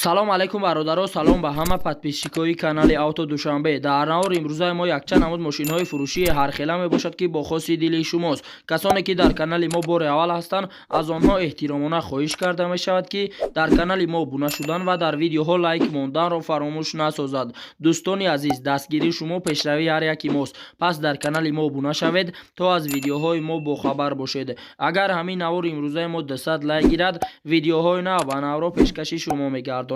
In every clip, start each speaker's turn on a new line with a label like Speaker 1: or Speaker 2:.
Speaker 1: салом алайкум бародаро, салом ба ҳама подписчикои канали Авто Душанбе. Дар навор имрӯзаи мо якчанд намуд мошинҳои фурӯшии ҳархела мебошад ки бо хоси дили шумост. Касоне ки дар канали мо бори аввал ҳастанд, аз онҳо эҳтиромона хоҳиш карда мешавад ки дар канали мо буна шудан ва дар видеоҳо лайк монданро фаромӯш насозад. Дӯстони азиз, дастгирии шумо пешравии ҳар яки мост. Пас дар канали мо буна шавед, то аз видеоҳои мо бохабар бошед. Агар ҳамин навори имрӯзаи мо 200 лайк гирад, видеоҳои нав ба навро пешкаши шумо мегардонем.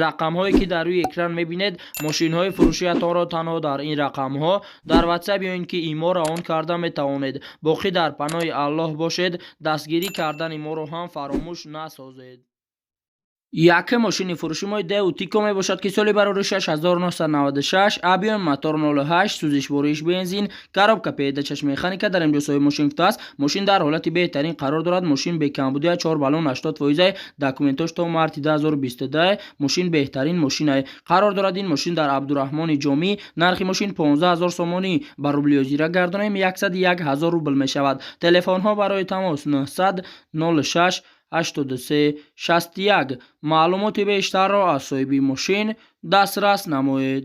Speaker 1: рақамҳое ки дар рӯи экран мебинед, мошинҳои фурӯшиатонро танҳо дар ин рақамҳо дар WhatsApp ё ин ки имо равон карда метавонед. боқӣ дар паноҳи Аллоҳ бошед. дастгирӣ кардани моро ҳам фаромӯш насозед. Яке мошини фурӯши мои Deu Tico мебошад ки соли барори 6996, объем мотор 08, сӯзишвориш бензин, коробка передач механика, дар имҷосои мошин фото аст. Мошин дар ҳолати беҳтарин қарор дорад. Мошин бекамбудия 4 баллон 80%, документош то марти 2022. мошин беҳтарин мошинае. қарор дорад ин мошин дар Абдураҳмони Ҷомӣ. нархи мошин 15000 сомонӣ ба рублиозира гардонем 101000 рубл мешавад. телефонҳо барои тамос 900 06 83 61. маълумоти бештарро аз соҳиби мошин дастрас намоед.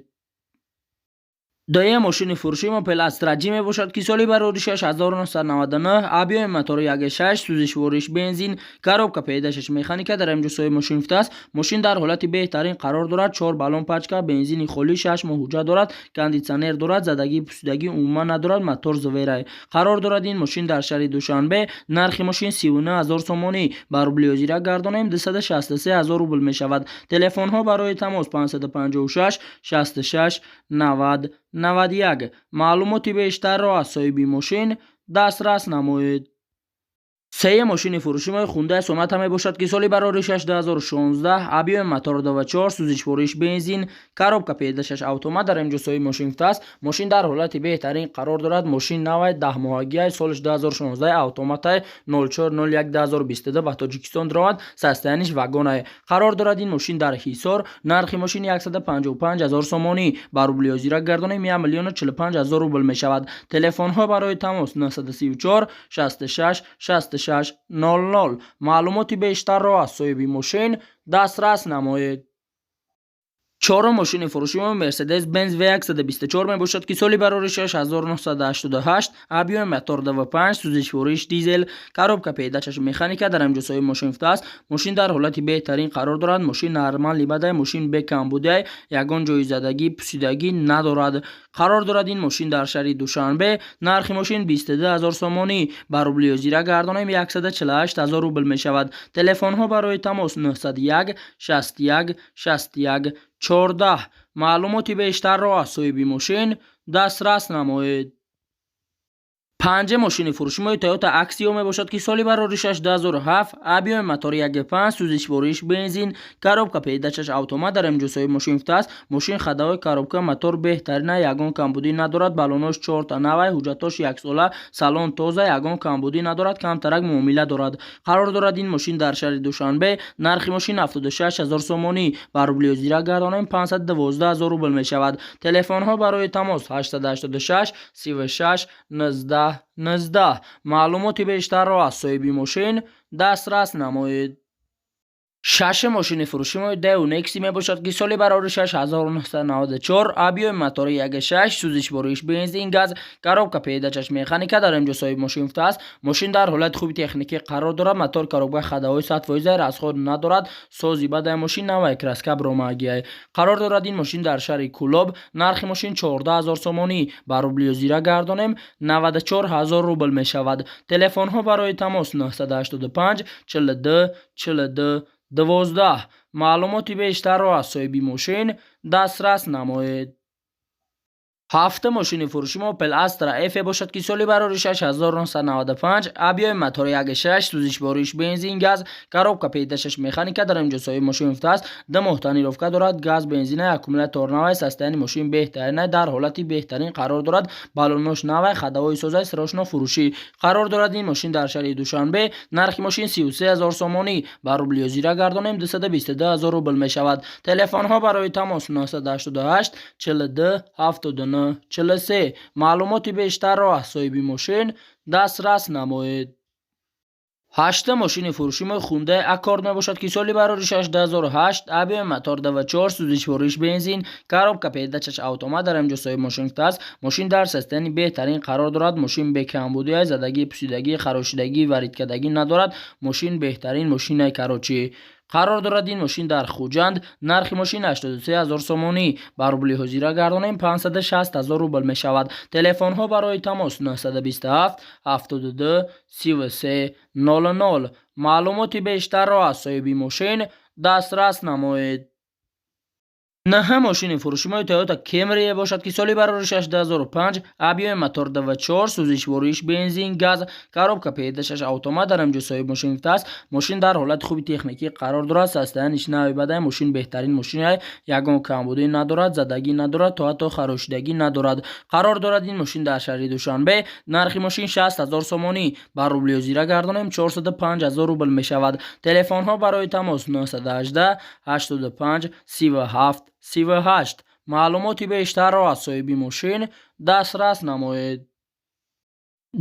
Speaker 1: дояк мошини фурӯши мо Opel Astra G мебошад ки соли барори 6999, объеми мотори 1.6, сӯзишвориш бензин, коробка передачаш механика, дар имҷосои мошин фото аст. мошин дар ҳолати беҳтарин қарор дорад. 4 баллон пачка, бензини холӣ, 6 моҳ ҳуҷҷат дорад, кондитсионер дорад, задагӣ пусидагӣ умуман надорад, мотор зверае. қарор дорад ин мошин дар шаҳри Душанбе. нархи мошин 39000 сомонӣ ба рублиозира гардонем 263000 рубл мешавад. телефонҳо барои тамос 556 66 90 91. маълумоти бештарро аз соҳиби мошин дастрас намоед. сеюм мошини фурӯши мои Hyundai Sonata мебошад ки соли барори 6 2016, объеми мотор 2.4, сӯзишвориш бензин, коробка передачаш автомат, дар имҷосои мошин фото аст. мошин дар ҳолати беҳтарин қарор дорад. мошин навай 10 моҳагиай, солиш 2016, автоматай 0401 2022 ба Тоҷикистон даромад, состояниш вагонае. қарор дорад ин мошин дар Ҳисор. нархи мошин 155000 сомонӣ ба рублиозира гардонем 1,45000 рубл мешавад. телефонҳо барои тамос 934 66 66 00. маълумоти бештарро аз соҳиби мошин дастрас намоед. чорум мошини фурӯши мо Mercedes Benz V124 мебошад ки соли барори 6988, объеми мотор 2.5, сӯзишвориш дизел, коробка передачаш механика, дар имҷосои мошин фото аст. мошин дар ҳолати беҳтарин қарор дорад. мошин нормал ибадай, мошин бекамбудиай, ягон ҷои задагӣ пусидагӣ надорад. қарор дорад ин мошин дар шаҳри Душанбе. нархи мошин 22000 сомонӣ ба рублиозира гардонем 148000 рубл мешавад. телефонҳо барои тамос 901 61 61 14. маълумоти бештарро аз соҳиби мошин дастрас намоед. панҷум мошини фурӯши мои Toyota Axio мебошад ки соли барори 6 2007, объеми мотори 1.5, сӯзишвориш бензин, коробка передачаш автомат, дар имҷосои мошин фото аст. мошин хадаҳои коробка мотор беҳтарина, ягон камбудӣ надорад, баллонош 4 та навай, ҳуҷҷатош 1 сола, салон тоза, ягон камбудӣ надорад, камтарак муомила дорад. қарор дорад ин мошин дар шаҳри Душанбе. нархи мошин 76000 сомонӣ ба рублиозира гардонем 512000 рубл мешавад. телефонҳо барои тамос 886 36 19 19. маълумоти бештарро аз соҳиби мошин дастрас намоед. шашум мошини фурӯши мои Deu Nexi мебошад ки соли барори 6994, объеми мотори 1.6, сӯзишвориш бензин, газ, коробка передачаш механика, дар имҷосои мошин фото аст. мошин дар ҳолати хуби техникӣ қарор дорад. мотор коробка хадаҳои 100%, расход надорад, сози бадай мошин навай, краска бромагиай. қарор дорад ин мошин дар шаҳри Кӯлоб. нархи мошин 14000 сомонӣ ба рублиозира гардонем 94000 рубл мешавад. телефонҳо барои тамос 985 42 42 12. маълумоти бештарро аз соҳиби мошин дастрас намоед. ҳафтум мошини фурӯши мо Opel Astra F бошад ки соли барори 6995, объеми мотори 1.6, сӯзишвориш бензин, газ, коробка передачаш механика, дар имҷосои мошин фото аст. 2 моҳ танировка дорад, газ, бензина, аккумулятор навай, состояни мошин беҳтарина, дар ҳолати беҳтарин қарор дорад. баллонош навай, хадаҳои созай, сирошно фурӯшӣ. қарор дорад ин мошин дар шаҳри Душанбе. нархи мошин 33000 сомонӣ ба рублиозира гардонем 222000 рубл мешавад. телефонҳо барои тамос 988 42 79 43. маълумоти бештарро аз соҳиби мошин дастрас намоед. هشت ماشین فروشی ما خونده اکارد می باشد که سالی براریش 2008 ابی موتور 24 سوزش وریش بنزین коробка پیداچش اتومات در اینجا صاحب ماشین است. ماشین در سیستم بهترین قرار دارد. ماشین به کمبودی زدگی پوسیدگی خراشیدگی وارد کردگی ندارد. ماشین بهترین ماشین کراچی قرار دارد. این ماشین در خوجند. نرخ ماشین 83000 سومانی بر روبلی حضیره گردانیم 560000 روبل می شود. تلفن ها برای تماس 927 72 33 00. معلوماتی بیشتر را از صاحب ماشین دسترس نمایید. نه ماشین فروشی ما تویوتا کمری باشد که سالی براریش 2005 ابی موتور 24 سوزش وریش بنزین گاز коробка پیداچش اتومات در اینجا صاحب ماشین است. ماشین در حالت خوبی تکنیکی قرار دارد. ساختنش نوی بده. ماشین بهترین ماشین است. یگان کمبودی ندارد. زدگی ندارد. تا حتی خراشیدگی ندارد. قرار دارد این ماشین در شهر دوشنبه. نرخ ماشین 60000 سومانی بر روبلی حضیره گردانیم 405000 روبل می شود. تلفن ها برای تماس 918 85 37 38. معلوماتی بیشتر را از صاحب ماشین دسترس نمایید.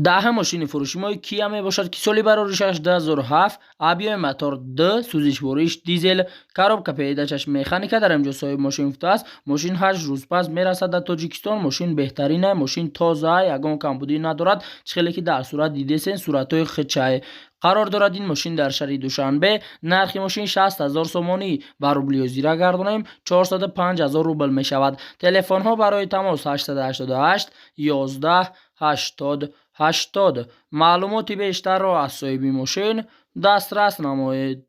Speaker 1: ده ماشین فروشی ما کیا می باشد که سالی براریش 2007 ابی موتور 2 سوزش وریش دیزل коробка پیداچش مکانیکا در اینجا صاحب ماشین است. ماشین 8 روز پس میرسد در تاجیکستان. ماشین بهترینه. ماشین تازه یگان کمبودی ندارد. چخیلی که در صورت دیده سین صورتای خچای قرار دارد. این ماشین در شهر دوشنبه. نرخ ماشین 60000 سومانی بر روبلی حضیره گردانیم 405000 روبل می شود. تلفن ها برای تماس 888 11 80 80. معلوماتی بیشتر را از صاحب ماشین دسترس نمایید.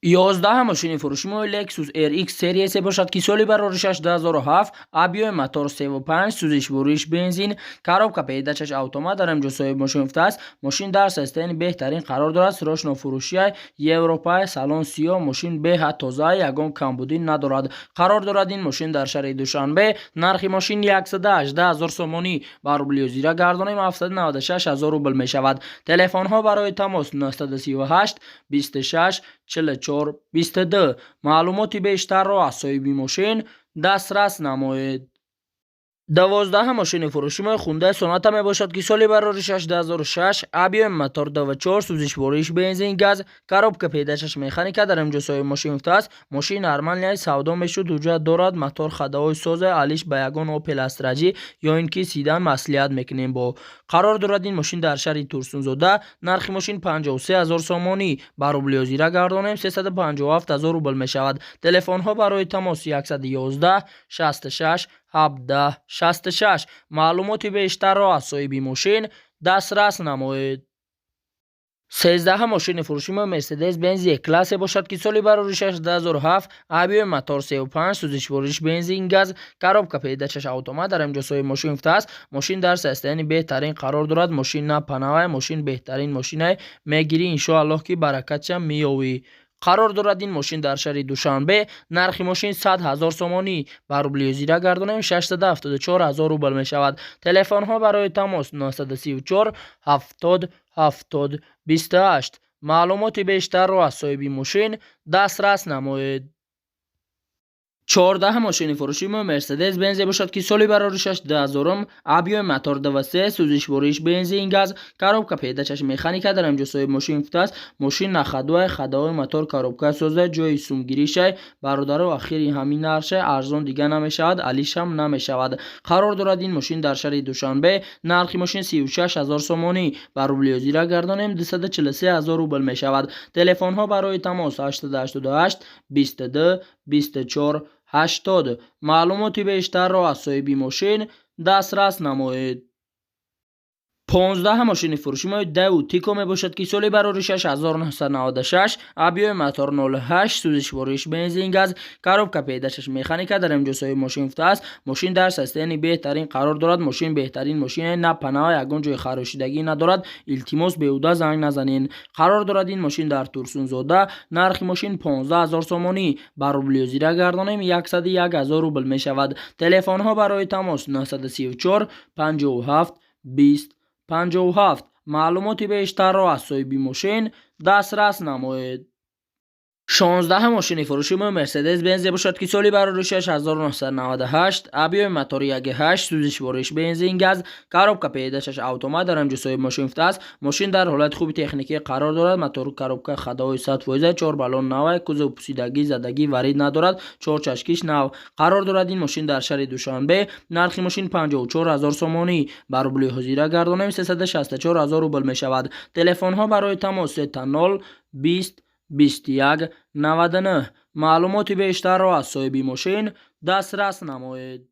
Speaker 1: 11 ماشین فروشی ما لکسوس RX سری اس باشد که سالی براریش 2007 ابی موتور 35 سوزش وریش بنزین коробка پیداچش اتومات در اینجا صاحب ماشین است. ماشین در سیستم بهترین قرار دارد. سروشنا فروشی یوروپا سالن سیاه. ماشین به تازه یگان کمبودی ندارد. قرار دارد این ماشین در شهر دوشنبه. نرخ ماشین 118000 سومانی بر روبلی حضیره گردانیم 796000 روبل می شود. تلفن ها برای تماس 938 26 44 22. معلوماتی بیشتر را از صاحب ماشین دسترس نمایید. 12 ماشین فروشی ما خونده سوناتا می باشد که سالی براریش 2006 ابی موتور 24 سوزش وریش بنزین گاز коробка پیداچش مکانیکا در اینجا صاحب ماشین است. ماشین ارمانی سودا میشد. وجود دارد موتور خدای ساز علیش به یگان اوپل استراجی یا اینکه سیدان مصلحت میکنیم با. قرار دارد این ماشین در شهر تورسون زاده. نرخ ماشین 53000 سومانی بر روبلی حضیره گردانیم 357000 روبل می شود. تلفن ها برای تماس 111 66 17 66. معلوماتی بیشتر را از صاحب ماشین دسترس نمایید. 13 ماشین فروشی ما مرسدس بنز یک کلاس باشد که سالی براریش 2007 ابی موتور 35 سوزش وریش بنزین گاز коробка پیداچش اتومات در اینجا صاحب ماشین است. ماشین در سیستم بهترین قرار دارد. ماشین نه پناه. ماشین بهترین ماشین میگیری ان شاء الله که برکت میوی. قرار دارد این ماشین در شهر دوشنبه. نرخ ماشین 100000 سومانی بر روبلی حضیره گردانیم 674000 روبل می شود. تلفن ها برای تماس 934 70 70 28. معلومات بیشتر را از صاحب ماشین دسترس نمایید. 14 ماشین فروشی ما مرسدس بنز باشد که سالی براریش 2000 ابی موتور 23 سوزش وریش بنزین گاز коробка پیداچش مکانیکا در اینجا صاحب ماشین است. ماشین نخدوی خدای موتور коробка سازه جای سومگیریش برادر و اخیر همین نرخ ارزان دیگه نمی شود. علیش هم نمی شود. قرار دارد این ماشین در شهر دوشنبه. نرخ ماشین 36000 سومانی بر روبلی حضیره گردانیم 243000 روبل می شود. تلفن ها برای تماس 888 22 24 80. معلوماتی بیشتر را از صاحب ماشین دسترس نمایید. 15 ماشین فروشی ما دو تیکو می باشد که سالی براریش 1996 ابی موتور 08 سوزش وریش بنزین گاز коробка پیداچش مکانیکا در اینجا صاحب ماشین است. ماشین در سیستم بهترین قرار دارد. ماشین بهترین ماشین نه پناه یگان جای خراشیدگی ندارد. التماس بیهوده زنگ نزنین. قرار دارد این ماشین در تورسون زاده. نرخ ماشین 15000 سومانی بر روبلی حضیره گردانیم 101000 روبل می شود. تلفن ها برای تماس 934 57 20 57. معلوماتی بیشتر را از صاحب ماشین دسترس نمایید. 16 ماشین فروشی مرسدس بنز باشد که سالی برادرش 1998 ابیو موتور 1.8 سوزش وارش بنزین گاز کاروبکا پیداشش اتومات در امجسای ماشین است. ماشین در حالت خوب تکنیکی قرار دارد. موتور کاروبکا خدای 100%، 4 بالون نو، کوزه پوسیدگی زدگی وارد ندارد، 4 چشکیش نو قرار دارد. این ماشین در شهر دوشنبه. نرخ ماشین 54000 سومانی بر روبل حضوری گردانیم 364000 روبل می شود. تلفن ها برای تماس 0 20 21 99. معلومات بیشتر را از صاحب ماشین دسترس نمایید.